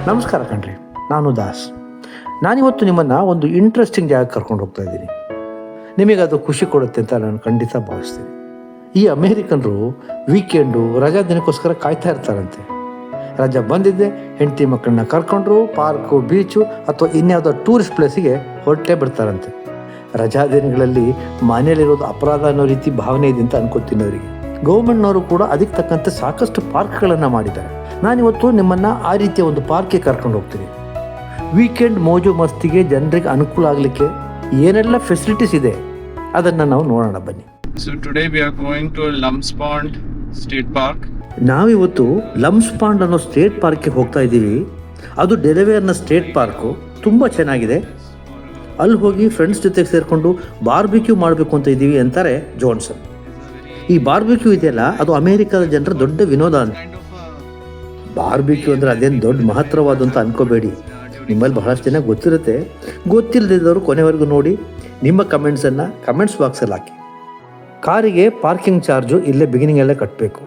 ನಮಸ್ಕಾರ ಕಣ್ರಿ, ನಾನು ದಾಸ್. ನಾನಿವತ್ತು ನಿಮ್ಮನ್ನು ಒಂದು ಇಂಟ್ರೆಸ್ಟಿಂಗ್ ಜಾಗಕ್ಕೆ ಕರ್ಕೊಂಡು ಹೋಗ್ತಾ ಇದ್ದೀನಿ. ನಿಮಗೆ ಅದು ಖುಷಿ ಕೊಡುತ್ತೆ ಅಂತ ನಾನು ಖಂಡಿತ ಭಾವಿಸ್ತೀನಿ. ಈ ಅಮೇರಿಕನ್ರು ವೀಕೆಂಡು ರಜಾ ದಿನಕ್ಕೋಸ್ಕರ ಕಾಯ್ತಾ ಇರ್ತಾರಂತೆ. ರಜಾ ಬಂದಿದ್ದೆ ಹೆಂಡತಿ ಮಕ್ಕಳನ್ನ ಕರ್ಕೊಂಡ್ರು ಪಾರ್ಕು, ಬೀಚು ಅಥವಾ ಇನ್ಯಾವುದೋ ಟೂರಿಸ್ಟ್ ಪ್ಲೇಸಿಗೆ ಹೊರಟೇ ಬಿಡ್ತಾರಂತೆ. ರಜಾ ದಿನಗಳಲ್ಲಿ ಮನೆಯಲ್ಲಿರೋದು ಅಪರಾಧ ಅನ್ನೋ ರೀತಿ ಭಾವನೆ ಇದೆ ಅಂತ ಅನ್ಕೋತೀನಿ ಅವರಿಗೆ. ಗೌರ್ಮೆಂಟ್ನವರು ಕೂಡ ಅದಕ್ಕೆ ತಕ್ಕಂತೆ ಸಾಕಷ್ಟು ಪಾರ್ಕ್ಗಳನ್ನು ಮಾಡಿದ್ದಾರೆ. ನಾನಿವತ್ತು ನಿಮ್ಮನ್ನು ಆ ರೀತಿಯ ಒಂದು ಪಾರ್ಕ್ಗೆ ಕರ್ಕೊಂಡು ಹೋಗ್ತೀನಿ. ವೀಕೆಂಡ್ ಮೋಜು ಮಸ್ತಿಗೆ ಜನರಿಗೆ ಅನುಕೂಲ ಆಗಲಿಕ್ಕೆ ಏನೆಲ್ಲ ಫೆಸಿಲಿಟೀಸ್ ಇದೆ ಅದನ್ನು ನಾವು ನೋಡೋಣ ಬನ್ನಿ. So today we are going to Lumps Pond State Park. ನಾವಿವತ್ತು ಲಮ್ಸ್ ಪಾಂಡ್ ಅನ್ನೋ ಸ್ಟೇಟ್ ಪಾರ್ಕ್ಗೆ ಹೋಗ್ತಾ ಇದ್ದೀವಿ. ಅದು ಡೆಲವೇರ್ನ ಸ್ಟೇಟ್ ಪಾರ್ಕು, ತುಂಬ ಚೆನ್ನಾಗಿದೆ. ಅಲ್ಲಿ ಹೋಗಿ ಫ್ರೆಂಡ್ಸ್ ಜೊತೆಗೆ ಸೇರಿಕೊಂಡು ಬಾರ್ಬಿಕ್ಯೂ ಮಾಡಬೇಕು ಅಂತ ಇದ್ದೀವಿ ಅಂತಾರೆ ಜಾನ್ಸನ್. ಈ ಬಾರ್ಬಿಕ್ಯೂ ಇದೆಯಲ್ಲ, ಅದು ಅಮೇರಿಕಾದ ಜನರ ದೊಡ್ಡ ವಿನೋದ ಅಂತ. ಬಾರ್ಬಿಕ್ಯೂ ಅಂದರೆ ಅದೇನು ದೊಡ್ಡ ಮಹತ್ತರವಾದಂತ ಅನ್ಕೋಬೇಡಿ. ನಿಮ್ಮಲ್ಲಿ ಬಹಳಷ್ಟು ಜನ ಗೊತ್ತಿರುತ್ತೆ. ಗೊತ್ತಿಲ್ಲದಿದ್ದವರು ಕೊನೆವರೆಗೂ ನೋಡಿ. ನಿಮ್ಮ ಕಮೆಂಟ್ಸನ್ನು ಕಮೆಂಟ್ಸ್ ಬಾಕ್ಸಲ್ಲಿ ಹಾಕಿ. ಕಾರಿಗೆ ಪಾರ್ಕಿಂಗ್ ಚಾರ್ಜು ಇಲ್ಲೇ ಬಿಗಿನಿಂಗಲ್ಲೇ ಕಟ್ಟಬೇಕು.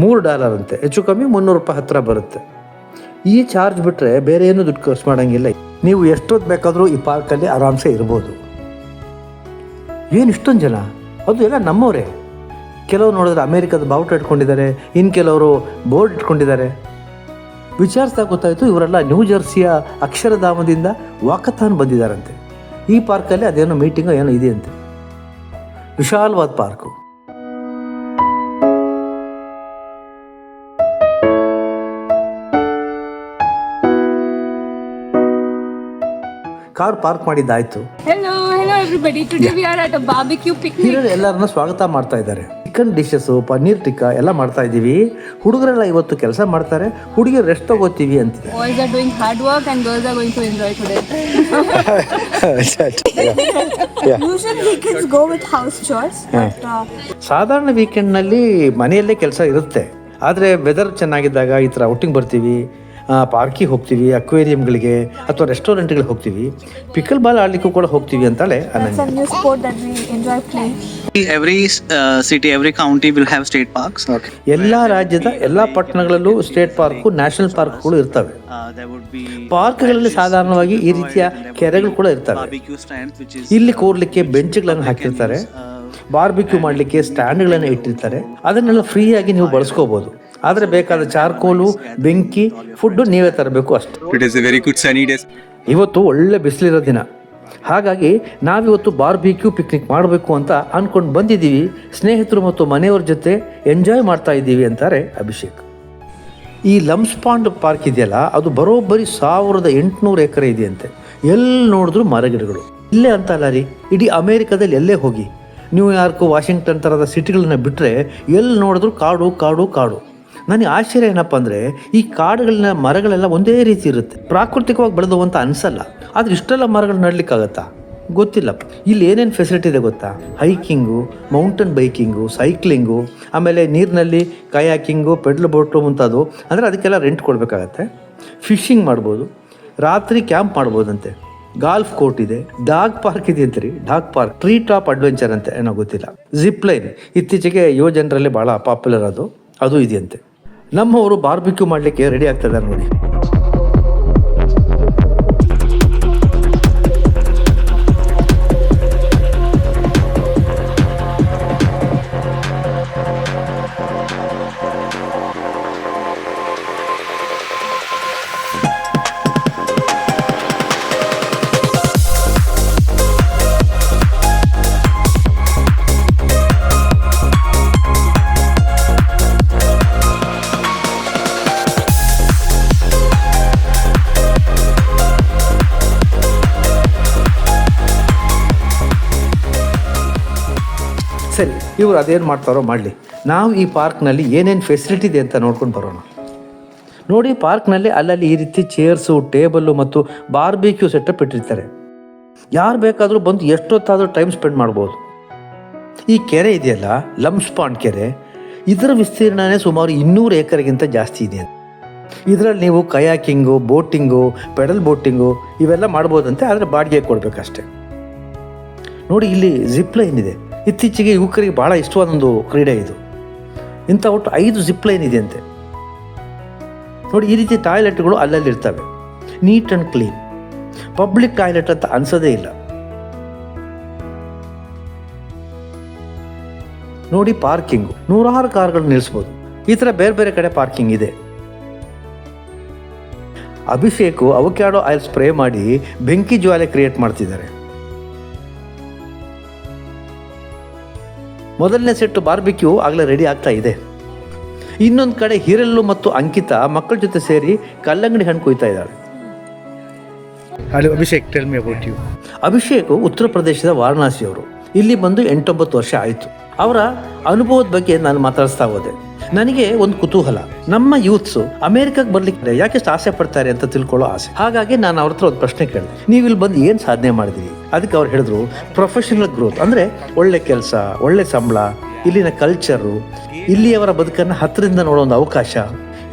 $3 ಅಂತೆ, ಹೆಚ್ಚು ಕಮ್ಮಿ $300 ಹತ್ತಿರ ಬರುತ್ತೆ. ಈ ಚಾರ್ಜ್ ಬಿಟ್ಟರೆ ಬೇರೆ ಏನೂ ದುಡ್ಡು ಖರ್ಚು ಮಾಡೋಂಗಿಲ್ಲ. ನೀವು ಎಷ್ಟೊತ್ತು ಬೇಕಾದರೂ ಈ ಪಾರ್ಕಲ್ಲಿ ಆರಾಮ್ಸೆ ಇರ್ಬೋದು. ಏನು ಇಷ್ಟೊಂದು ಜನ, ಅದು ಎಲ್ಲ ನಮ್ಮವರೇ. ಕೆಲವರು ನೋಡಿದ್ರೆ ಅಮೇರಿಕದ ಬಾವುಟ ಇಟ್ಕೊಂಡಿದ್ದಾರೆ, ಇನ್ನು ಕೆಲವರು ಬೋರ್ಡ್ ಇಟ್ಕೊಂಡಿದ್ದಾರೆ. ವಿಚಾರಿಸಿದಾಗ ಗೊತ್ತಾಯಿತು ಇವರೆಲ್ಲ ನ್ಯೂ ಜರ್ಸಿಯ ಅಕ್ಷರಧಾಮದಿಂದ ವಾಕಥಾನ್ ಬಂದಿದ್ದಾರಂತೆ. ಈ ಪಾರ್ಕಲ್ಲಿ ಅದೇನೋ ಮೀಟಿಂಗೋ ಏನೋ ಇದೆಯಂತೆ. ವಿಶಾಲವಾದ ಪಾರ್ಕು. ಕಾರ್ ಪಾರ್ಕ್ ಮಾಡಿದ್ದಾಯ್ತು. Hello everybody. Today we are at a barbecue picnic. ಹಿರಿಯರು ಎಲ್ಲರನ್ನ ಸ್ವಾಗತ ಮಾಡ್ತಾ ಇದ್ದಾರೆ. ಚಿಕನ್ ಡಿಶಸ್ಸು, ಪನ್ನೀರ್ ಟಿಕ್ಕಾ ಎಲ್ಲ ಮಾಡ್ತಾ ಇದ್ದೀವಿ. ಹುಡುಗರೆಲ್ಲ ಇವತ್ತು ಕೆಲಸ ಮಾಡ್ತಾರೆ, ಹುಡುಗಿಯರು ರೆಸ್ಟ್ ತಗೋತೀವಿ ಅಂತಿದೆ. Boys are doing hard work and girls are going to enjoy today. Usually weekends go with house chores. ಸಾಧಾರಣ ವೀಕೆಂಡ್ನಲ್ಲಿ ಮನೆಯಲ್ಲೇ ಕೆಲಸ ಇರುತ್ತೆ. ಆದರೆ ವೆದರ್ ಚೆನ್ನಾಗಿದ್ದಾಗ ಈ ಥರ ಔಟಿಂಗ್ ಬರ್ತೀವಿ, ಪಾರ್ಕಿಗೆ ಹೋಗ್ತೀವಿ, ಅಕ್ವೇರಿಯಂಗಳಿಗೆ ಅಥವಾ ರೆಸ್ಟೋರೆಂಟ್ಗಳಿಗೆ ಹೋಗ್ತೀವಿ, ಪಿಕಲ್ ಬಾಲ್ ಆಡಲಿಕ್ಕೂ ಕೂಡ ಹೋಗ್ತೀವಿ ಅಂತಾಳೆ ಅನನ್ಯ. It's a new sport that we enjoy playing. Every city, every county will have state parks. ಎಲ್ಲ ರಾಜ್ಯದ ಎಲ್ಲ ಪಟ್ಟಣಗಳಲ್ಲೂ ಸ್ಟೇಟ್ ಪಾರ್ಕು, ನ್ಯಾಷನಲ್ ಪಾರ್ಕ್ಗಳು ಇರ್ತವೆ. There would be ಪಾರ್ಕ್ಗಳಲ್ಲಿ ಸಾಧಾರಣವಾಗಿ ಈ ರೀತಿಯ ಕೆರೆಗಳು ಕೂಡ ಇರ್ತವೆ. barbecue stands, which is ಇಲ್ಲಿ ಕೂರ್ಲಿಕ್ಕೆ ಬೆಂಚ್ಗಳನ್ನು ಹಾಕಿರ್ತಾರೆ, ಬಾರ್ಬಿಕ್ಯೂ ಮಾಡಲಿಕ್ಕೆ ಸ್ಟ್ಯಾಂಡ್ಗಳನ್ನು ಇಟ್ಟಿರ್ತಾರೆ. ಅದನ್ನೆಲ್ಲ ಫ್ರೀಯಾಗಿ ನೀವು ಬಳಸ್ಕೋಬಹುದು. ಆದರೆ ಬೇಕಾದ ಚಾರ್ಕೋಲು, ಬೆಂಕಿ, ಫುಡ್ಡು ನೀವೇ ತರಬೇಕು ಅಷ್ಟೇ. It is a very good sunny day. ಇವತ್ತು ಒಳ್ಳೆ ಬಿಸಿಲಿರೋ ದಿನ, ಹಾಗಾಗಿ ನಾವಿವತ್ತು ಬಾರ್ಬಿಕ್ಯೂ ಪಿಕ್ನಿಕ್ ಮಾಡಬೇಕು ಅಂತ ಅಂದ್ಕೊಂಡು ಬಂದಿದ್ದೀವಿ. ಸ್ನೇಹಿತರು ಮತ್ತು ಮನೆಯವ್ರ ಜೊತೆ ಎಂಜಾಯ್ ಮಾಡ್ತಾ ಇದ್ದೀವಿ ಅಂತಾರೆ ಅಭಿಷೇಕ್. ಈ ಲಮ್ಸ್ ಪಾಂಡ್ ಪಾರ್ಕ್ ಇದೆಯಲ್ಲ, ಅದು ಬರೋಬ್ಬರಿ 1800 ಎಕರೆ ಇದೆಯಂತೆ. ಎಲ್ಲಿ ನೋಡಿದ್ರು ಮರಗಿಡಗಳು. ಇಲ್ಲೇ ಅಂತ ಅಲ್ಲ ರೀ, ಇಡೀ ಅಮೇರಿಕಾದಲ್ಲಿ ಎಲ್ಲೇ ಹೋಗಿ, ನ್ಯೂಯಾರ್ಕು, ವಾಷಿಂಗ್ಟನ್ ಥರದ ಸಿಟಿಗಳನ್ನ ಬಿಟ್ಟರೆ ಎಲ್ಲಿ ನೋಡಿದ್ರು ಕಾಡು ಕಾಡು ಕಾಡು. ನನಗೆ ಆಶ್ಚರ್ಯ ಏನಪ್ಪ ಅಂದರೆ, ಈ ಕಾಡುಗಳನ್ನ ಮರಗಳೆಲ್ಲ ಒಂದೇ ರೀತಿ ಇರುತ್ತೆ, ಪ್ರಾಕೃತಿಕವಾಗಿ ಬೆಳೆದು ಅಂತ ಅನಿಸಲ್ಲ. ಆದರೆ ಇಷ್ಟೆಲ್ಲ ಮರಗಳು ನಡಲಿಕ್ಕಾಗತ್ತಾ ಗೊತ್ತಿಲ್ಲ. ಇಲ್ಲಿ ಏನೇನು ಫೆಸಿಲಿಟಿ ಇದೆ ಗೊತ್ತಾ? ಹೈಕಿಂಗು, ಮೌಂಟೇನ್ ಬೈಕಿಂಗು, ಸೈಕ್ಲಿಂಗು, ಆಮೇಲೆ ನೀರಿನಲ್ಲಿ ಕಯಾಕಿಂಗು, ಪೆಡ್ಲ್ ಬೋಟು ಮುಂತಾದವು. ಅಂದರೆ ಅದಕ್ಕೆಲ್ಲ ರೆಂಟ್ ಕೊಡಬೇಕಾಗತ್ತೆ. ಫಿಶಿಂಗ್ ಮಾಡ್ಬೋದು, ರಾತ್ರಿ ಕ್ಯಾಂಪ್ ಮಾಡ್ಬೋದಂತೆ. ಗಾಲ್ಫ್ ಕೋರ್ಟ್ ಇದೆ, ಡಾಗ್ ಪಾರ್ಕ್ ಇದೆ ಅಂತೀರಿ, dog park, tree top adventure ಅಂತೆ, ಏನೋ ಗೊತ್ತಿಲ್ಲ. ಜಿಪ್ ಲೈನ್ ಇತ್ತೀಚೆಗೆ ಯುವ ಜನರಲ್ಲಿ ಭಾಳ ಪಾಪ್ಯುಲರ್, ಅದು ಇದೆಯಂತೆ. ನಮ್ಮವರು ಬಾರ್ಬಿಕ್ಯೂ ಮಾಡಲಿಕ್ಕೆ ರೆಡಿ ಆಗ್ತಾ ಇದ್ದಾರೆ ನೋಡಿ. ಸರಿ, ಇವರು ಅದೇನು ಮಾಡ್ತಾರೋ ಮಾಡಲಿ. ನಾವು ಈ ಪಾರ್ಕ್ನಲ್ಲಿ ಏನೇನು ಫೆಸಿಲಿಟಿ ಇದೆ ಅಂತ ನೋಡ್ಕೊಂಡು ಬರೋಣ. ನೋಡಿ, ಪಾರ್ಕ್ನಲ್ಲಿ ಅಲ್ಲಲ್ಲಿ ಈ ರೀತಿ ಚೇರ್ಸು, ಟೇಬಲ್ಲು ಮತ್ತು ಬಾರ್ಬಿಕ್ಯೂ ಸೆಟಪ್ ಇಟ್ಟಿರ್ತಾರೆ. ಯಾರು ಬೇಕಾದರೂ ಬಂದು ಎಷ್ಟೊತ್ತಾದರೂ ಟೈಮ್ ಸ್ಪೆಂಡ್ ಮಾಡ್ಬೋದು. ಈ ಕೆರೆ ಇದೆಯಲ್ಲ, ಲಮ್ಸ್ ಪಾಂಡ್ ಕೆರೆ, ಇದರ ವಿಸ್ತೀರ್ಣನೇ ಸುಮಾರು 200 ಎಕರೆಗಿಂತ ಜಾಸ್ತಿ ಇದೆ. ಇದರಲ್ಲಿ ನೀವು ಕಯಾಕಿಂಗು, ಬೋಟಿಂಗು, ಪೆಡಲ್ ಬೋಟಿಂಗು ಇವೆಲ್ಲ ಮಾಡ್ಬೋದಂತೆ. ಆದರೆ ಬಾಡಿಗೆ ಕೊಡಬೇಕಷ್ಟೆ. ನೋಡಿ, ಇಲ್ಲಿ ಜಿಪ್ ಲೈನ್ ಇದೆ. ಇತ್ತೀಚೆಗೆ ಯುವಕರಿಗೆ ಭಾಳ ಇಷ್ಟವಾದೊಂದು ಕ್ರೀಡೆ ಇದು. ಇಂಥ ಒಟ್ಟು 5 ಜಿಪ್ ಲೈನ್ ಇದೆಯಂತೆ. ನೋಡಿ, ಈ ರೀತಿ ಟಾಯ್ಲೆಟ್ಗಳು ಅಲ್ಲಲ್ಲಿ ಇರ್ತವೆ, neat and clean. Public toilet ಅಂತ ಅನ್ಸೋದೇ ಇಲ್ಲ. ನೋಡಿ, ಪಾರ್ಕಿಂಗು 100 ಕಾರ್ಗಳು ನಿಲ್ಲಿಸ್ಬೋದು. ಈ ಥರ ಬೇರೆ ಬೇರೆ ಕಡೆ ಪಾರ್ಕಿಂಗ್ ಇದೆ. ಅಭಿಷೇಕ್ ಅವಕ್ಯಾಡೋ ಆಯಿಲ್ ಸ್ಪ್ರೇ ಮಾಡಿ ಬೆಂಕಿ ಜ್ವಾಲೆ ಕ್ರಿಯೇಟ್ ಮಾಡ್ತಿದ್ದಾರೆ. ಮೊದಲನೇ ಸೆಟ್ ಬಾರ್ಬಿಕ್ಯೂ ಆಗಲೇ ರೆಡಿ ಆಗ್ತಾ ಇದೆ. ಇನ್ನೊಂದು ಕಡೆ ಹಿರಲ್ಲು ಮತ್ತು ಅಂಕಿತಾ ಮಕ್ಕಳ ಜೊತೆ ಸೇರಿ ಕಲ್ಲಂಗಡಿ ಹಣ್ಣು ಕೊಯ್ತಾ ಇದ್ದಾಳೆ. Abhishek, tell me about you. Abhishek ಉತ್ತರ ಪ್ರದೇಶದ ವಾರಣಾಸಿಯವರು. ಇಲ್ಲಿ ಬಂದು 8-9 ವರ್ಷ ಆಯಿತು. ಅವರ ಅನುಭವದ ಬಗ್ಗೆ ನಾನು ಮಾತಾಡಿಸ್ತಾ ಹೋದೆ. ನನಗೆ ಒಂದು ಕುತೂಹಲ, ನಮ್ಮ ಯೂತ್ಸು ಅಮೆರಿಕಕ್ಕೆ ಬರ್ಲಿಕ್ಕೆ ಯಾಕೆಷ್ಟು ಆಸೆ ಪಡ್ತಾರೆ ಅಂತ ತಿಳ್ಕೊಳ್ಳೋ ಆಸೆ. ಹಾಗಾಗಿ ನಾನು ಅವ್ರ ಹತ್ರ ಒಂದು ಪ್ರಶ್ನೆ ಕೇಳಿದೆ, ನೀವು ಇಲ್ಲಿ ಬಂದು ಏನು ಸಾಧನೆ ಮಾಡಿದ್ರಿ? ಅದಕ್ಕೆ ಅವ್ರು ಹೇಳಿದ್ರು, ಪ್ರೊಫೆಷನಲ್ ಗ್ರೋತ್, ಅಂದರೆ ಒಳ್ಳೆ ಕೆಲಸ, ಒಳ್ಳೆ ಸಂಬಳ, ಇಲ್ಲಿನ ಕಲ್ಚರು, ಇಲ್ಲಿಯವರ ಬದುಕನ್ನು ಹತ್ತಿರದಿಂದ ನೋಡೋ ಒಂದು ಅವಕಾಶ,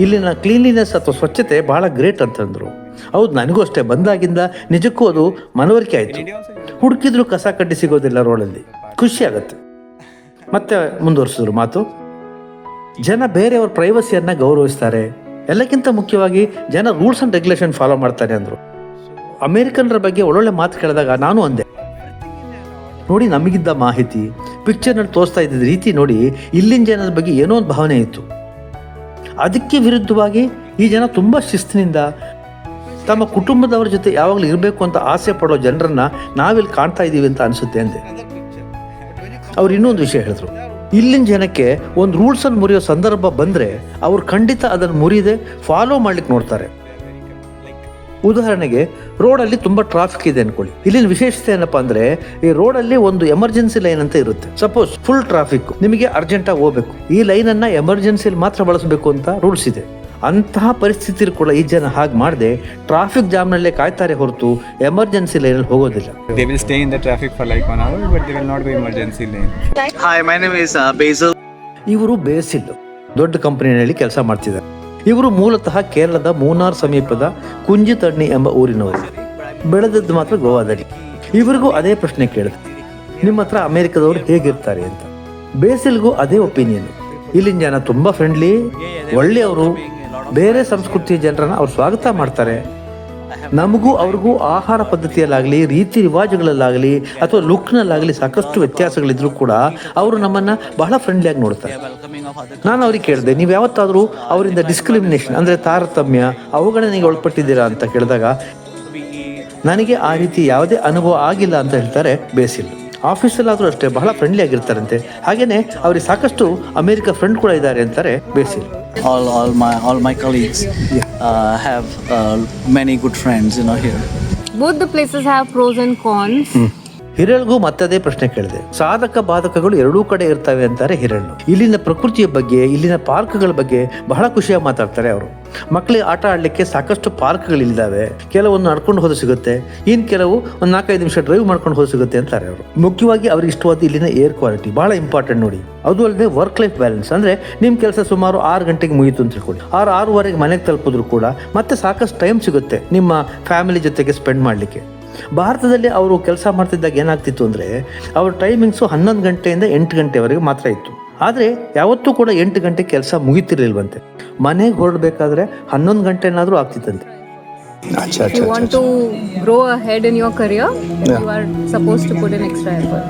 ಇಲ್ಲಿನ ಕ್ಲೀನ್ಲಿನೆಸ್ ಅಥವಾ ಸ್ವಚ್ಛತೆ ಭಾಳ ಗ್ರೇಟ್ ಅಂತಂದರು. ಹೌದು, ನನಗೂ ಅಷ್ಟೇ. ಬಂದಾಗಿಂದ ನಿಜಕ್ಕೂ ಅದು ಮನವರಿಕೆ ಆಯಿತು. ಹುಡುಕಿದ್ರು ಕಸ ಕಡ್ಡಿ ಸಿಗೋದಿಲ್ಲ ರೋಡಲ್ಲಿ, ಖುಷಿ ಆಗುತ್ತೆ. ಮತ್ತೆ ಮುಂದುವರಿಸಿದ್ರು ಮಾತು, ಜನ ಬೇರೆಯವ್ರ ಪ್ರೈವಸಿಯನ್ನು ಗೌರವಿಸ್ತಾರೆ, ಎಲ್ಲಕ್ಕಿಂತ ಮುಖ್ಯವಾಗಿ ಜನ ರೂಲ್ಸ್ ಆ್ಯಂಡ್ ರೆಗ್ಯುಲೇಷನ್ ಫಾಲೋ ಮಾಡ್ತಾರೆ ಅಂದರು. ಅಮೇರಿಕನ್ರ ಬಗ್ಗೆ ಒಳ್ಳೊಳ್ಳೆ ಮಾತು ಕೇಳಿದಾಗ ನಾನು ಅಂದೆ, ನೋಡಿ, ನಮಗಿದ್ದ ಮಾಹಿತಿ ಪಿಕ್ಚರ್ನಲ್ಲಿ ತೋರಿಸ್ತಾ ಇದ್ದ ರೀತಿ ನೋಡಿ, ಇಲ್ಲಿನ ಜನದ ಬಗ್ಗೆ ಏನೋ ಒಂದು ಭಾವನೆ ಇತ್ತು. ಅದಕ್ಕೆ ವಿರುದ್ಧವಾಗಿ ಈ ಜನ ತುಂಬ ಶಿಸ್ತಿನಿಂದ ತಮ್ಮ ಕುಟುಂಬದವ್ರ ಜೊತೆ ಯಾವಾಗಲೂ ಇರಬೇಕು ಅಂತ ಆಸೆ ಪಡೋ ಜನರನ್ನು ನಾವಿಲ್ಲಿ ಕಾಣ್ತಾ ಇದ್ದೀವಿ ಅಂತ ಅನಿಸುತ್ತೆ ಅಂದೆ. ಅವ್ರು ಇನ್ನೊಂದು ವಿಷಯ ಹೇಳಿದ್ರು, ಇಲ್ಲಿನ ಜನಕ್ಕೆ ಒಂದು ರೂಲ್ಸನ್ನು ಮುರಿಯೋ ಸಂದರ್ಭ ಬಂದರೆ ಅವ್ರು ಖಂಡಿತ ಅದನ್ನು ಮುರಿದೆ ಫಾಲೋ ಮಾಡ್ಲಿಕ್ಕೆ ನೋಡ್ತಾರೆ. ಉದಾಹರಣೆಗೆ, ರೋಡಲ್ಲಿ ತುಂಬ ಟ್ರಾಫಿಕ್ ಇದೆ ಅನ್ಕೊಳ್ಳಿ. ಇಲ್ಲಿನ ವಿಶೇಷತೆ ಏನಪ್ಪ ಅಂದರೆ, ಈ ರೋಡಲ್ಲಿ ಒಂದು ಎಮರ್ಜೆನ್ಸಿ ಲೈನ್ ಅಂತ ಇರುತ್ತೆ. ಸಪೋಸ್ ಫುಲ್ ಟ್ರಾಫಿಕ್, ನಿಮಗೆ ಅರ್ಜೆಂಟಾಗಿ ಹೋಗಬೇಕು, ಈ ಲೈನನ್ನು ಎಮರ್ಜೆನ್ಸಿಲಿ ಮಾತ್ರ ಬಳಸಬೇಕು ಅಂತ ರೂಲ್ಸ್ ಇದೆ. ಅಂತಹ ಪರಿಸ್ಥಿತಿ ಕೂಡ ಈ ಜನ ಹಾಗೆ ಮಾಡದೆ ಟ್ರಾಫಿಕ್ ಜಾಮ್ನಲ್ಲೇ ಕಾಯ್ತಾರೆ ಹೊರತು ಎಮರ್ಜೆನ್ಸಿ ಲೈನಲ್ಲಿ ಹೋಗೋದಿಲ್ಲ. They will stay in the traffic for like 1 hour, but they will not be emergency lane. Hi, my name is Basil. ಇವರು ಬೇಸಿಲ್ ದೊಡ್ಡ ಕಂಪನಿಯಲ್ಲಿ ಕೆಲಸ ಮಾಡ್ತಿದ್ದಾರೆ. ಇವರು ಮೂಲತಃ ಕೇರಳದ ಮೂನಾರ್ ಸಮೀಪದ ಕುಂಜಿತಣ್ಣಿ ಎಂಬ ಊರಿನವರು. ಬೆಳೆದದ್ದು ಮಾತ್ರ ಗೋವಾದಲ್ಲಿ. ಇವರಿಗೂ ಅದೇ ಪ್ರಶ್ನೆ ಕೇಳಿದೆ, ನಿಮ್ಮ ಹತ್ರ ಅಮೆರಿಕದವರು ಹೇಗಿರ್ತಾರೆ ಅಂತ. ಬೇಸಿಲ್ಗೂ ಅದೇ ಒಪಿನಿಯನ್. ಇಲ್ಲಿನ ಜನ ತುಂಬ ಫ್ರೆಂಡ್ಲಿ, ಒಳ್ಳೆಯವರು, ಬೇರೆ ಸಂಸ್ಕೃತಿಯ ಜನರನ್ನು ಅವ್ರು ಸ್ವಾಗತ ಮಾಡ್ತಾರೆ. ನಮಗೂ ಅವ್ರಿಗೂ ಆಹಾರ ಪದ್ಧತಿಯಲ್ಲಾಗಲಿ, ರೀತಿ ರಿವಾಜುಗಳಲ್ಲಾಗಲಿ ಅಥವಾ ಲುಕ್ನಲ್ಲಾಗಲಿ ಸಾಕಷ್ಟು ವ್ಯತ್ಯಾಸಗಳಿದ್ರೂ ಕೂಡ ಅವರು ನಮ್ಮನ್ನು ಬಹಳ ಫ್ರೆಂಡ್ಲಿಯಾಗಿ ನೋಡ್ತಾರೆ. ನಾನು ಅವ್ರಿಗೆ ಕೇಳಿದೆ, ನೀವು ಯಾವತ್ತಾದರೂ ಅವರಿಂದ ಡಿಸ್ಕ್ರಿಮಿನೇಷನ್ ಅಂದರೆ ತಾರತಮ್ಯ, ಅವಗಣನೆಗೆ ಒಳಪಟ್ಟಿದ್ದೀರಾ ಅಂತ ಕೇಳಿದಾಗ ನನಗೆ ಆ ರೀತಿ ಯಾವುದೇ ಅನುಭವ ಆಗಿಲ್ಲ ಅಂತ ಹೇಳ್ತಾರೆ ಬೇಸಿಲ್. ಆಫೀಸಲ್ಲಾದರೂ ಅಷ್ಟೇ ಬಹಳ ಫ್ರೆಂಡ್ಲಿ ಆಗಿರ್ತಾರಂತೆ. ಹಾಗೆಯೇ ಅವ್ರಿಗೆ ಸಾಕಷ್ಟು ಅಮೆರಿಕ ಫ್ರೆಂಡ್ ಕೂಡ ಇದ್ದಾರೆ ಅಂತಾರೆ basil. All my colleagues have many good friends, here. Both the places have pros and cons. ಹಿರಳ್ಗೂ ಮತ್ತದೇ ಪ್ರಶ್ನೆ ಕೇಳಿದೆ. ಸಾಧಕ ಬಾಧಕಗಳು ಎರಡೂ ಕಡೆ ಇರ್ತವೆ ಅಂತಾರೆ ಹಿರಳ್ಳು. ಇಲ್ಲಿನ ಪ್ರಕೃತಿಯ ಬಗ್ಗೆ, ಇಲ್ಲಿನ ಪಾರ್ಕ್ಗಳ ಬಗ್ಗೆ ಬಹಳ ಖುಷಿಯಾಗಿ ಮಾತಾಡ್ತಾರೆ ಅವರು. ಮಕ್ಕಳಿಗೆ ಆಟ ಆಡಲಿಕ್ಕೆ ಸಾಕಷ್ಟು ಪಾರ್ಕ್ಗಳಿದ್ದಾವೆ. ಕೆಲವೊಂದು ನಡ್ಕೊಂಡು ಹೋದ ಸಿಗುತ್ತೆ, ಇನ್ನು ಕೆಲವು ಒಂದು 4-5 ನಿಮಿಷ ಡ್ರೈವ್ ಮಾಡ್ಕೊಂಡು ಹೋದ ಸಿಗುತ್ತೆ ಅಂತಾರೆ ಅವರು. ಮುಖ್ಯವಾಗಿ ಅವ್ರಿಗೆ ಇಷ್ಟವಾದ ಇಲ್ಲಿನ ಏರ್ ಕ್ವಾಲಿಟಿ ಬಹಳ ಇಂಪಾರ್ಟೆಂಟ್ ನೋಡಿ. ಅದು ಅಲ್ಲದೆ ವರ್ಕ್ ಲೈಫ್ ಬ್ಯಾಲೆನ್ಸ್, ಅಂದರೆ ನಿಮ್ಮ ಕೆಲಸ ಸುಮಾರು 6 ಗಂಟೆಗೆ ಮುಗೀತು ಅಂತ ತಿಳ್ಕೊಳ್ಳಿ, 6-6:30 ಮನೆಗೆ ತಲುಪಿದ್ರು ಕೂಡ ಮತ್ತೆ ಸಾಕಷ್ಟು ಟೈಮ್ ಸಿಗುತ್ತೆ ನಿಮ್ಮ ಫ್ಯಾಮಿಲಿ ಜೊತೆಗೆ ಸ್ಪೆಂಡ್ ಮಾಡಲಿಕ್ಕೆ. ಭಾರತದಲ್ಲಿ ಅವರು ಕೆಲಸ ಮಾಡ್ತಿದ್ದಾಗ ಏನಾಗ್ತಿತ್ತು ಅಂದರೆ, ಅವ್ರ ಟೈಮಿಂಗ್ಸು 11 ಗಂಟೆಯಿಂದ 8 ಗಂಟೆವರೆಗೆ ಮಾತ್ರ ಇತ್ತು. ಆದರೆ ಯಾವತ್ತೂ ಕೂಡ 8 ಗಂಟೆ ಕೆಲಸ ಮುಗಿತಿರ್ಲಿಲ್ವಂತೆ. ಮನೆಗೆ ಹೊರಡಬೇಕಾದ್ರೆ 11 ಗಂಟೆನಾದರೂ ಆಗ್ತಿತ್ತಂತೆ. If you want to grow ahead in your career, you are supposed to put in extra effort.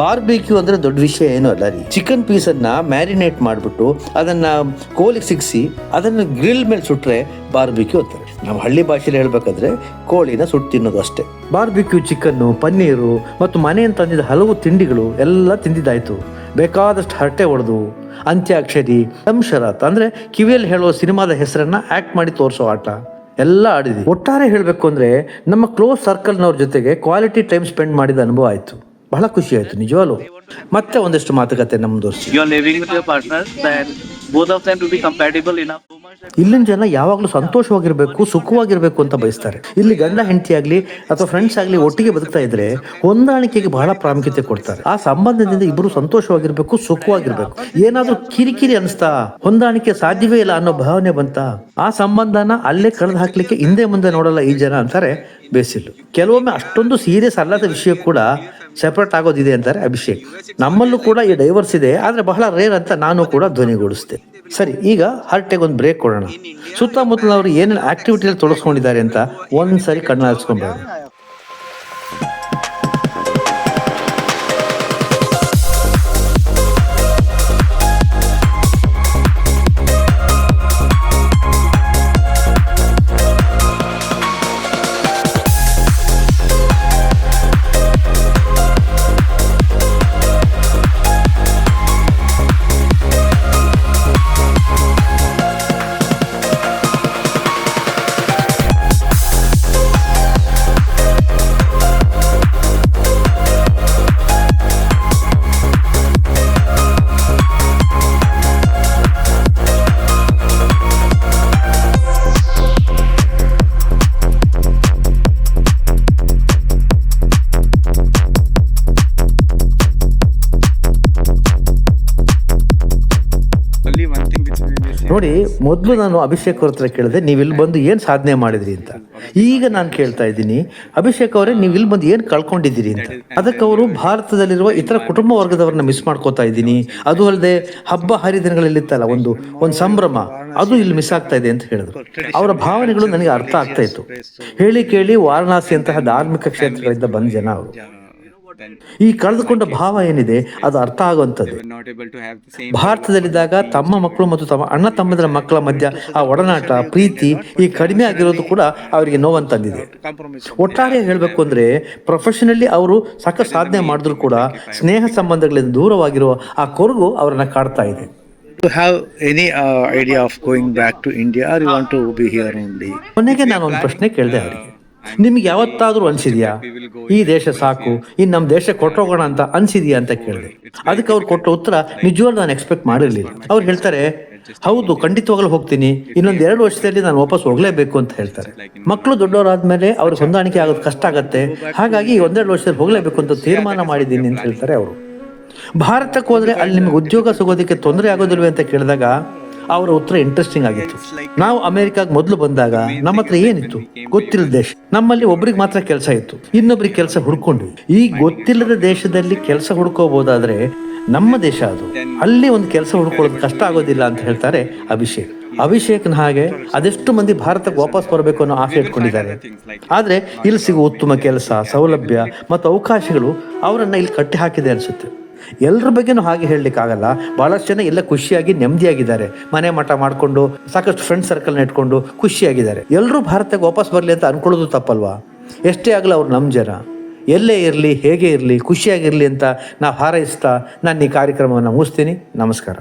Barbecue ಅಂದರೆ ದೊಡ್ಡ ವಿಷಯ ಏನೂ ಅಲ್ಲ ರೀ. ಚಿಕನ್ ಪೀಸನ್ನು ಮ್ಯಾರಿನೇಟ್ ಮಾಡಿಬಿಟ್ಟು ಅದನ್ನು ಕೋಲಿಗೆ ಸಿಗಿಸಿ ಅದನ್ನು ಗ್ರಿಲ್ ಮೇಲೆ ಸುಟ್ಟರೆ ಬಾರ್ಬಿಕ್ಯೂ ಅಂತಾರೆ. ನಾವು ಹಳ್ಳಿ ಭಾಷೆಯಲ್ಲಿ ಹೇಳಬೇಕಾದ್ರೆ ಕೋಳಿನ ಸುಟ್ಟು ತಿನ್ನೋದು ಅಷ್ಟೇ. ಬಾರ್ಬಿಕ್ಯೂ ಚಿಕನ್ನು, ಪನ್ನೀರು ಮತ್ತು ಮನೆಯಿಂದ ತಂದಿದ್ದ ಹಲವು ತಿಂಡಿಗಳು ಎಲ್ಲ ತಿಂದಿದ್ದಾಯಿತು. ಬೇಕಾದಷ್ಟು ಹರಟೆ ಹೊಡೆದು ಅಂತ್ಯಾಕ್ಷರಿ, ಸಂಶರತ್ ಅಂದರೆ ಕಿವಿಯಲ್ಲಿ ಹೇಳೋ ಸಿನಿಮಾದ ಹೆಸರನ್ನು ಆ್ಯಕ್ಟ್ ಮಾಡಿ ತೋರಿಸೋ ಆಟ ಎಲ್ಲ ಆಡಿದ್ವಿ. ಒಟ್ಟಾರೆ ಹೇಳಬೇಕು ಅಂದರೆ ನಮ್ಮ ಕ್ಲೋಸ್ ಸರ್ಕಲ್ನವ್ರ ಜೊತೆಗೆ ಕ್ವಾಲಿಟಿ ಟೈಮ್ ಸ್ಪೆಂಡ್ ಮಾಡಿದ ಅನುಭವ ಆಯಿತು. ಬಹಳ ಖುಷಿ ಆಯಿತು ನಿಜವಾಗ್ಲೂ. ಮತ್ತೆ ಒಂದಷ್ಟು ಮಾತುಕತೆ ನಮ್ಮದು. You are living with your partner, then both of them to be compatible enough. ಇಲ್ಲಿನ ಜನ ಯಾವಾಗಲೂ ಸಂತೋಷವಾಗಿರಬೇಕು, ಸುಖವಾಗಿರಬೇಕು ಅಂತ ಬಯಸ್ತಾರೆ. ಇಲ್ಲಿ ಗಂಡ ಹೆಂಡತಿ ಆಗಲಿ ಅಥವಾ ಫ್ರೆಂಡ್ಸ್ ಆಗಲಿ ಒಟ್ಟಿಗೆ ಬದುಕ್ತಾ ಇದ್ರೆ ಹೊಂದಾಣಿಕೆಗೆ ಬಹಳ ಪ್ರಾಮುಖ್ಯತೆ ಕೊಡ್ತಾರೆ. ಆ ಸಂಬಂಧದಿಂದ ಇಬ್ಬರು ಸಂತೋಷವಾಗಿರ್ಬೇಕು, ಸುಖವಾಗಿರ್ಬೇಕು. ಏನಾದ್ರೂ ಕಿರಿಕಿರಿ ಅನಿಸ್ತಾ ಹೊಂದಾಣಿಕೆ ಸಾಧ್ಯವೇ ಇಲ್ಲ ಅನ್ನೋ ಭಾವನೆ ಬಂತ, ಆ ಸಂಬಂಧನ ಅಲ್ಲೇ ಕಳೆದು ಹಾಕ್ಲಿಕ್ಕೆ ಹಿಂದೆ ಮುಂದೆ ನೋಡಲ್ಲ ಈ ಜನ ಅಂತಾರೆ ಬೇಸಿಲ್. ಕೆಲವೊಮ್ಮೆ ಅಷ್ಟೊಂದು ಸೀರಿಯಸ್ ಅಲ್ಲದ ವಿಷಯ ಕೂಡ ಸೆಪರೇಟ್ ಆಗೋದಿದೆ ಅಂತಾರೆ ಅಭಿಷೇಕ್. ನಮ್ಮಲ್ಲೂ ಕೂಡ ಈ ಡೈವರ್ಸ್ ಇದೆ, ಆದರೆ ಬಹಳ ರೇರ್ ಅಂತ ನಾನು ಕೂಡ ಧ್ವನಿಗೂಡಿಸ್ತೆ. ಸರಿ, ಈಗ ಹರಟೆಗೆ ಒಂದು ಬ್ರೇಕ್ ಕೊಡೋಣ. ಸುತ್ತಮುತ್ತಲವರು ಏನೇನು ಆಕ್ಟಿವಿಟಿಯಲ್ಲಿ ತೊಡಗಿಸ್ಕೊಂಡಿದ್ದಾರೆ ಅಂತ ಒಂದು ಸರಿ ಕಣ್ಣು ಹಾರಿಸ್ಕೊಂಡ್ಬಾರ್ದು. Only one thing which we miss here. ನೋಡಿ, ಮೊದಲು ನಾನು ಅಭಿಷೇಕ್ ಅವ್ರ ಹತ್ರ ಕೇಳಿದೆ, ನೀವು ಇಲ್ಲಿ ಬಂದು ಏನು ಸಾಧನೆ ಮಾಡಿದ್ರಿ ಅಂತ. ಈಗ ನಾನು ಕೇಳ್ತಾ ಇದ್ದೀನಿ, ಅಭಿಷೇಕ್ ಅವರೇ, ನೀವು ಇಲ್ಲಿ ಬಂದು ಏನು ಕಳ್ಕೊಂಡಿದ್ದೀರಿ ಅಂತ. ಅದಕ್ಕೆ ಅವರು ಭಾರತದಲ್ಲಿರುವ ಇತರ ಕುಟುಂಬ ವರ್ಗದವ್ರನ್ನ ಮಿಸ್ ಮಾಡ್ಕೋತಾ ಇದ್ದೀನಿ, ಅದು ಅಲ್ಲದೆ ಹಬ್ಬ ಹರಿದಿನಗಳಲ್ಲಿತ್ತಲ್ಲ ಒಂದು ಸಂಭ್ರಮ, ಅದು ಇಲ್ಲಿ ಮಿಸ್ ಆಗ್ತಾ ಇದೆ ಅಂತ ಹೇಳಿದ್ರು. ಅವರ ಭಾವನೆಗಳು ನನಗೆ ಅರ್ಥ ಆಗ್ತಾ ಇತ್ತು. ಹೇಳಿ ಕೇಳಿ ವಾರಣಾಸಿ ಅಂತಹ ಧಾರ್ಮಿಕ ಕ್ಷೇತ್ರಗಳಿಂದ ಬಂದ ಜನ ಅವರು. ಈ ಕಳೆದುಕೊಂಡ ಭಾವ ಏನಿದೆ ಅದು ಅರ್ಥ ಆಗುವಂಥದ್ದು. Not able to have the same. ಭಾರತದಲ್ಲಿದ್ದಾಗ ತಮ್ಮ ಮಕ್ಕಳು ಮತ್ತು ತಮ್ಮ ಅಣ್ಣ ತಮ್ಮದರ ಮಕ್ಕಳ ಮಧ್ಯ ಆ ಒಡನಾಟ, ಪ್ರೀತಿ ಈ ಕಡಿಮೆ ಆಗಿರೋದು ಕೂಡ ಅವರಿಗೆ ನೋವನ್ನು ತಂದಿದೆ. ಒಟ್ಟಾರೆ ಹೇಳಬೇಕು ಅಂದರೆ ಪ್ರೊಫೆಷನಲಿ ಅವರು ಸಾಕಷ್ಟು ಸಾಧನೆ ಮಾಡಿದ್ರು ಕೂಡ ಸ್ನೇಹ ಸಂಬಂಧಗಳಿಂದ ದೂರವಾಗಿರುವ ಆ ಕೊರಗು ಅವರನ್ನ ಕಾಡ್ತಾ ಇದೆ. You have any idea of going back to India, or you want to be here only? ಕೊನೆಗೆ ನಾನು ಒಂದು ಪ್ರಶ್ನೆ ಕೇಳಿದೆ ಅವರಿಗೆ, ನಿಮ್ಗೆ ಯಾವತ್ತಾದರೂ ಅನಿಸಿದ್ಯಾ ಈ ದೇಶ ಸಾಕು, ಇನ್ನು ನಮ್ಮ ದೇಶಕ್ಕೆ ಹೊರಟೋಗೋಣ ಅಂತ ಅನಿಸಿದ್ಯಾ ಅಂತ ಕೇಳಿದೆ. ಅದಕ್ಕೆ ಅವ್ರು ಕೊಟ್ಟ ಉತ್ತರ ನಿಜವಾಗ್ಲೂ ನಾನು ಎಕ್ಸ್ಪೆಕ್ಟ್ ಮಾಡಿರಲಿಲ್ಲ. ಅವ್ರು ಹೇಳ್ತಾರೆ, ಹೌದು, ಖಂಡಿತವಾಗ್ಲೂ ಹೋಗ್ತೀನಿ, ಇನ್ನೊಂದು 2 ವರ್ಷದಲ್ಲಿ ನಾನು ವಾಪಸ್ ಹೋಗಲೇಬೇಕು ಅಂತ ಹೇಳ್ತಾರೆ. ಮಕ್ಕಳು ದೊಡ್ಡವರಾದ್ಮೇಲೆ ಅವ್ರಿಗೆ ಹೊಂದಾಣಿಕೆ ಆಗೋದು ಕಷ್ಟ ಆಗತ್ತೆ, ಹಾಗಾಗಿ 1-2 ವರ್ಷದಲ್ಲಿ ಹೋಗಲೇಬೇಕು ಅಂತ ತೀರ್ಮಾನ ಮಾಡಿದ್ದೀನಿ ಅಂತ ಹೇಳ್ತಾರೆ ಅವರು. ಭಾರತಕ್ಕೆ ಹೋದ್ರೆ ಅಲ್ಲಿ ನಿಮ್ಗೆ ಉದ್ಯೋಗ ಸಿಗೋದಕ್ಕೆ ತೊಂದರೆ ಆಗೋದಿಲ್ವೇ ಅಂತ ಕೇಳಿದಾಗ ಅವರ ಉತ್ತರ ಇಂಟ್ರೆಸ್ಟಿಂಗ್ ಆಗಿತ್ತು. ನಾವು ಅಮೆರಿಕಾಗೆ ಮೊದಲು ಬಂದಾಗ ನಮ್ಮ ಹತ್ರ ಏನಿತ್ತು? ಗೊತ್ತಿಲ್ಲದ ದೇಶ. ನಮ್ಮಲ್ಲಿ ಒಬ್ರಿಗೆ ಮಾತ್ರ ಕೆಲಸ ಇತ್ತು, ಇನ್ನೊಬ್ರಿಗೆ ಕೆಲಸ ಹುಡ್ಕೊಂಡ್ವಿ. ಈ ಗೊತ್ತಿಲ್ಲದ ದೇಶದಲ್ಲಿ ಕೆಲಸ ಹುಡ್ಕೋಬಹುದಾದ್ರೆ ನಮ್ಮ ದೇಶ ಅದು, ಅಲ್ಲಿ ಒಂದು ಕೆಲಸ ಹುಡ್ಕೊಳ್ಳೋದು ಕಷ್ಟ ಆಗೋದಿಲ್ಲ ಅಂತ ಹೇಳ್ತಾರೆ ಅಭಿಷೇಕ್. ಅಭಿಷೇಕ್ನ ಹಾಗೆ ಅದೆಷ್ಟು ಮಂದಿ ಭಾರತಕ್ಕೆ ವಾಪಸ್ ಬರಬೇಕು ಅನ್ನೋ ಆಸೆ ಇಟ್ಕೊಂಡಿದ್ದಾರೆ. ಆದರೆ ಇಲ್ಲಿ ಸಿಗುವ ಉತ್ತಮ ಕೆಲಸ, ಸೌಲಭ್ಯ ಮತ್ತು ಅವಕಾಶಗಳು ಅವರನ್ನ ಇಲ್ಲಿ ಕಟ್ಟಿ ಹಾಕಿದೆ ಅನಿಸುತ್ತೆ. ಎಲ್ಲರ ಬಗ್ಗೆನೂ ಹಾಗೆ ಹೇಳಲಿಕ್ಕಾಗಲ್ಲ. ಭಾಳಷ್ಟು ಜನ ಎಲ್ಲ ಖುಷಿಯಾಗಿ ನೆಮ್ಮದಿಯಾಗಿದ್ದಾರೆ, ಮನೆ ಮಠ ಮಾಡಿಕೊಂಡು ಸಾಕಷ್ಟು ಫ್ರೆಂಡ್ ಸರ್ಕಲ್ನ ಇಟ್ಕೊಂಡು ಖುಷಿಯಾಗಿದ್ದಾರೆ. ಎಲ್ಲರೂ ಭಾರತಕ್ಕೆ ವಾಪಸ್ ಬರಲಿ ಅಂತ ಅನ್ಕೊಳ್ಳೋದು ತಪ್ಪಲ್ವಾ? ಎಷ್ಟೇ ಆಗಲ್ಲ ಅವ್ರು ನಮ್ಮ ಜನ, ಎಲ್ಲೇ ಇರಲಿ, ಹೇಗೆ ಇರಲಿ, ಖುಷಿಯಾಗಿರಲಿ ಅಂತ ನಾವು ಹಾರೈಸ್ತಾ ನಾನು ಈ ಕಾರ್ಯಕ್ರಮವನ್ನು ಮುಗಿಸ್ತೀನಿ. ನಮಸ್ಕಾರ.